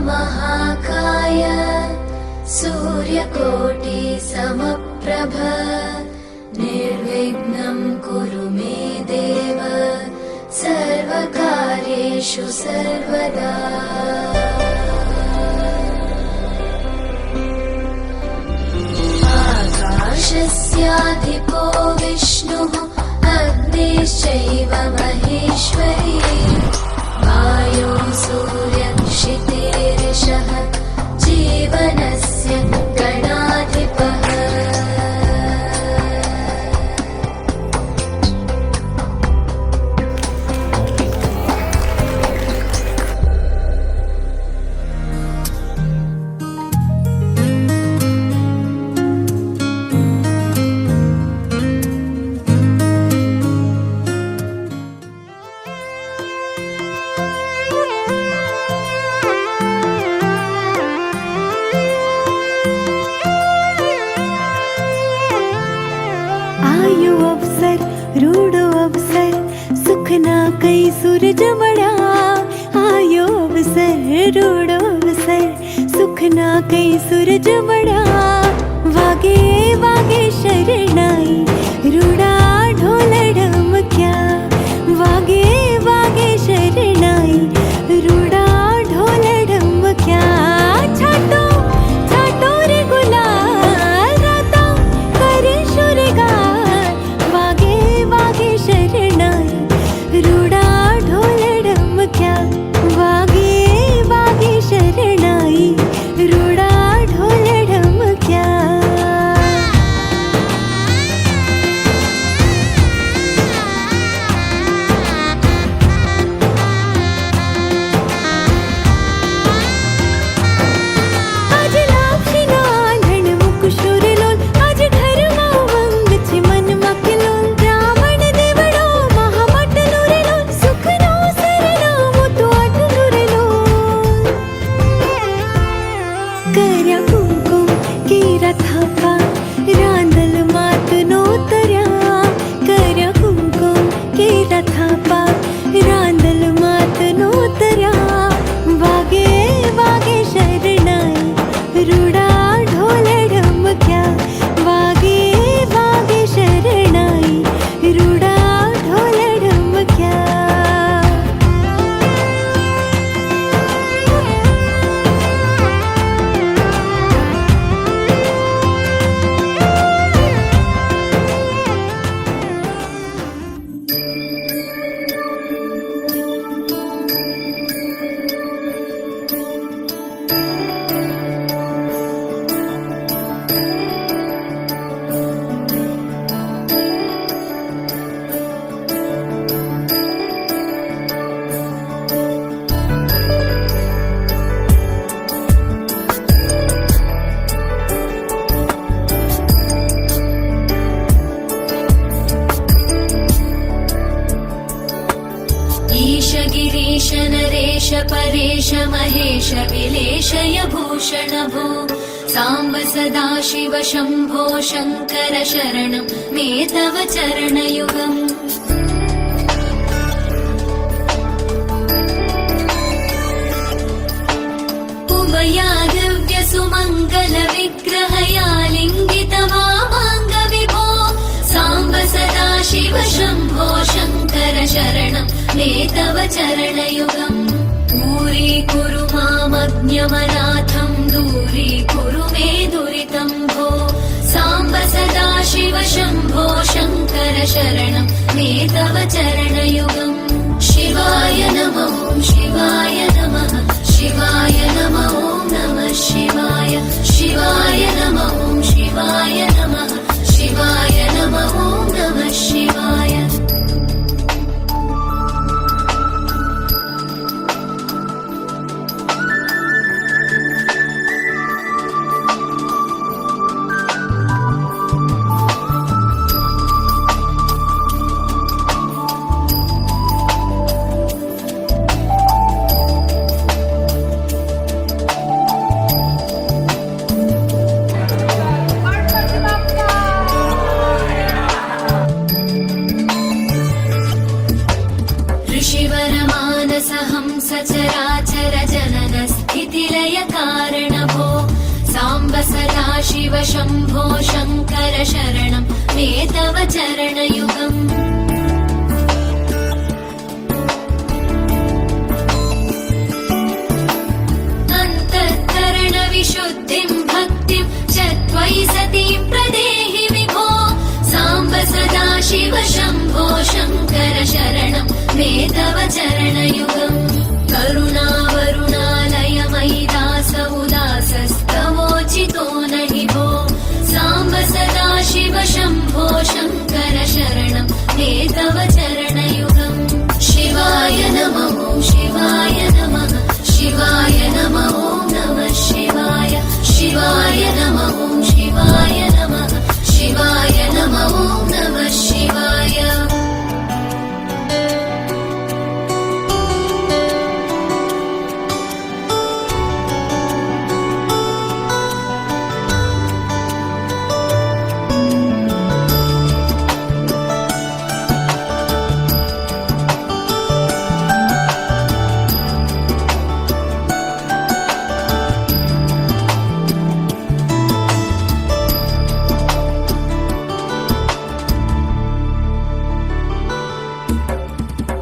महाकाय सूर्यकोटि समप्रभ निर्विघ्नं कुरु मे देव सर्वकार्येषु सर्वदा। आकाशस्याधिपो विष्णुः अग्निश्चैव महेश्वरी वायो सूर्यं क्षितिरिषः जीवनस्य गणाधिपः। आयो अवसर रूडो अवसर सुखना कई सूरज मड़ा। आयो अवसर रूडो अवसर सुखना कई सूरज मड़ा। वागे वागे शरणाई रूडा ढोल ढमक्या। वागे वागे शरणाई रूडा ढोल ढमक्या। छाटो छाटो रे गुलाल राता करे शुरगार। वागे वागे शरणाई रूडा ढोल ढमक्या। वागे वागे शरणाई रूडा ढोल ढमक्या। आज लापशीना आंधण मुकुशोर लोल। आज घरमा उमंग छे मनमा किलोल। ब्राह्मण देवड़ो महामटलो रे लोल। सुखनो सरनामो तो आटलो रे लोल। कर्या कुंकुम केरा थापा रांदल मातनो तर्या। कर्या कुंकुम केरा थापा रांदल मातनो तर्या। वागे वागे शरणाई रूडा ढोल ढमक्या। वागे वागे शरणाई रूडा ढोल ढमक्या। ईश गिरीश नरेश परेश महेश विलेशय भूषण भो साम्ब सदाशिव शम्भो शङ्कर शरणं मे तव चरणयुगम्। उभया दिव्य सुमङ्गल विग्रहया लिङ्गित वामाङ्ग विभो साम्ब सदाशिव शम्भो शङ्कर शरणं मे तव चरणयुगम्। दूरीकुरु मामज्ञमनाथं दूरीकुरु मे दुरितं भो साम्ब सदाशिव शम्भो शङ्कर शरणं मे तव चरणयुगम्। शिवाय नमः शिवाय नमः शिवाय नमः नमः शिवाय शिवाय नमः शिवाय नमः शिवाय नमः नमः शिवाय। सदाशिव शम्भो शङ्कर शरणं मे तव चरणयुगम् अन्तःकरणविशुद्धिं भक्तिं च त्वयि सतीं प्रदेहि विभो साम्ब सदाशिव शम्भो शङ्कर शरणं मे तव चरणयुगम् करुणावरुणालय मयि दास उदासस्तवोचितो न हि भो साम्ब सदाशिव शम्भो शङ्कर शरणं मे तव चरणयुगम् शिवाय नमः शिवाय नमः शिवाय नमः ॐ नमः शिवाय शिवाय नमः शिवाय नमः शिवाय नमः ॐ नमः शिवाय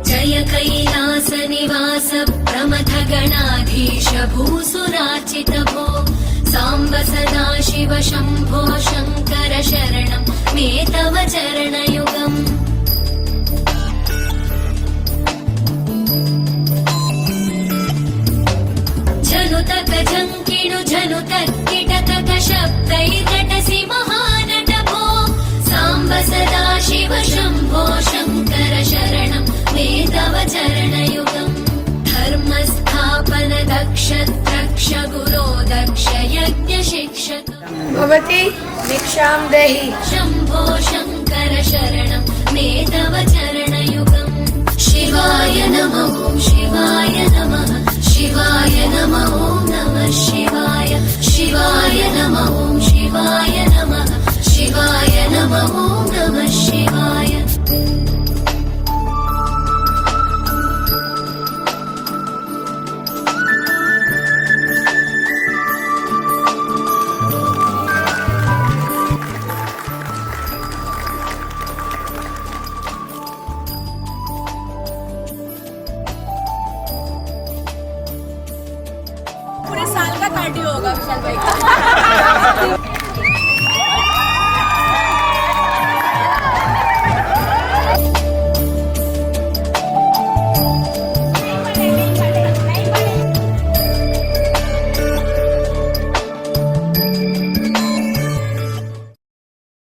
जय कैलासनिवास प्रमथ गणाधीश भूसुरार्चित भो साम्ब सदाशिव शम्भो शङ्कर शरणं मे तव चरणयुगम् झनुतक झङ्किणु झनुतक किटकक शब्दैर्नटसि महानट भो साम्ब सदाशिव शम्भो शङ्कर शरणं मे तव चरणयुगम् धर्मस्थापन दक्ष द्रक्ष गुरो दक्ष यज्ञ शिक्षक भवती दीक्षां देहि शम्भो शङ्कर शरणं मे तव चरणयुगम् शिवाय नमः शिवाय नमः शिवाय नमः ॐ नमः शिवाय शिवाय नमः